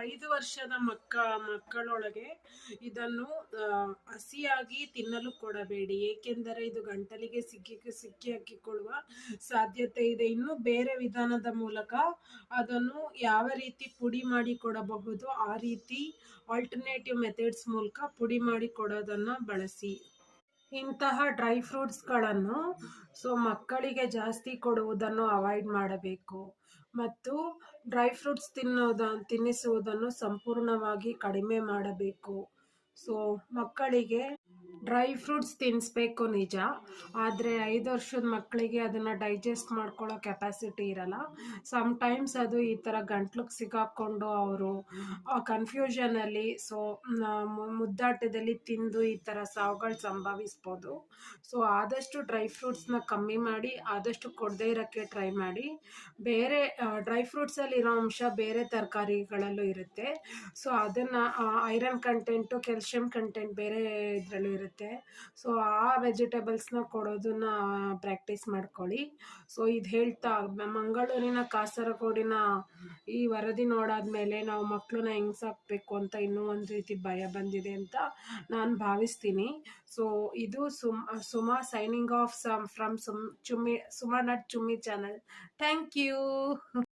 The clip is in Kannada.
5 ವರ್ಷದ ಮಕ್ಕಳೊಳಗೆ ಇದನ್ನು ಹಸಿಯಾಗಿ ತಿನ್ನಲು ಕೊಡಬೇಡಿ, ಏಕೆಂದರೆ ಇದು ಗಂಟಲಿಗೆ ಸಿಕ್ಕಿ ಹಾಕಿಕೊಳ್ಳುವ ಸಾಧ್ಯತೆ ಇದೆ. ಇನ್ನು ಬೇರೆ ವಿಧಾನದ ಮೂಲಕ ಅದನ್ನು ಯಾವ ರೀತಿ ಪುಡಿ ಮಾಡಿ ಕೊಡಬಹುದು, ಆ ರೀತಿ ಆಲ್ಟರ್ನೇಟಿವ್ ಮೆಥಡ್ಸ್ ಮೂಲಕ ಪುಡಿ ಮಾಡಿ ಕೊಡೋದನ್ನು ಬಳಸಿ. ಇಂತಹ ಡ್ರೈ ಫ್ರೂಟ್ಸ್ಗಳನ್ನು ಮಕ್ಕಳಿಗೆ ಜಾಸ್ತಿ ಕೊಡುವುದನ್ನು ಅವಾಯ್ಡ್ ಮಾಡಬೇಕು ಮತ್ತು ಡ್ರೈ ಫ್ರೂಟ್ಸ್ ತಿನ್ನಿಸುವುದನ್ನು ಸಂಪೂರ್ಣವಾಗಿ ಕಡಿಮೆ ಮಾಡಬೇಕು. ಮಕ್ಕಳಿಗೆ ಡ್ರೈ ಫ್ರೂಟ್ಸ್ ತಿನ್ನಿಸ್ಬೇಕು ನಿಜ, ಆದರೆ 5 ವರ್ಷದ ಮಕ್ಕಳಿಗೆ ಅದನ್ನು ಡೈಜೆಸ್ಟ್ ಮಾಡ್ಕೊಳ್ಳೋ ಕೆಪಾಸಿಟಿ ಇರಲ್ಲ. ಸಮ್ಟೈಮ್ಸ್ ಅದು ಈ ಥರ ಗಂಟ್ಲಿಗೆ ಸಿಕ್ಕಾಕೊಂಡು ಅವರು ಕನ್ಫ್ಯೂಷನಲ್ಲಿ ಮುದ್ದಾಟದಲ್ಲಿ ತಿಂದು ಈ ಥರ ಸಾವುಗಳು ಸಂಭವಿಸ್ಬೋದು. ಆದಷ್ಟು ಡ್ರೈ ಫ್ರೂಟ್ಸ್ನ ಕಮ್ಮಿ ಮಾಡಿ, ಆದಷ್ಟು ಕೊಡದೇ ಇರೋಕ್ಕೆ ಟ್ರೈ ಮಾಡಿ. ಬೇರೆ ಡ್ರೈ ಫ್ರೂಟ್ಸಲ್ಲಿರೋ ಅಂಶ ಬೇರೆ ತರಕಾರಿಗಳಲ್ಲೂ ಇರುತ್ತೆ. ಅದನ್ನು ಐರನ್ ಕಂಟೆಂಟು, ಕ್ಯಾಲ್ಶಿಯಂ ಕಂಟೆಂಟ್ ಬೇರೆ ಇದರಲ್ಲೂ ಇರುತ್ತೆ. ಆ ವೆಜಿಟೇಬಲ್ಸ್ನ ಕೊಡೋದನ್ನ ಪ್ರಾಕ್ಟೀಸ್ ಮಾಡ್ಕೊಳ್ಳಿ. ಇದು ಹೇಳ್ತಾ ಮಂಗಳೂರಿನ ಕಾಸರಗೋಡಿನ ಈ ವರದಿ ನೋಡಾದ್ಮೇಲೆ ನಾವು ಮಕ್ಕಳನ್ನ ಹೆಂಗೆ ಸಾಕಬೇಕು ಅಂತ ಇನ್ನೂ ಒಂದು ರೀತಿ ಭಯ ಬಂದಿದೆ ಅಂತ ನಾನು ಭಾವಿಸ್ತೀನಿ. ಇದು Suma signing off from Suma nut Chummi channel. Thank you.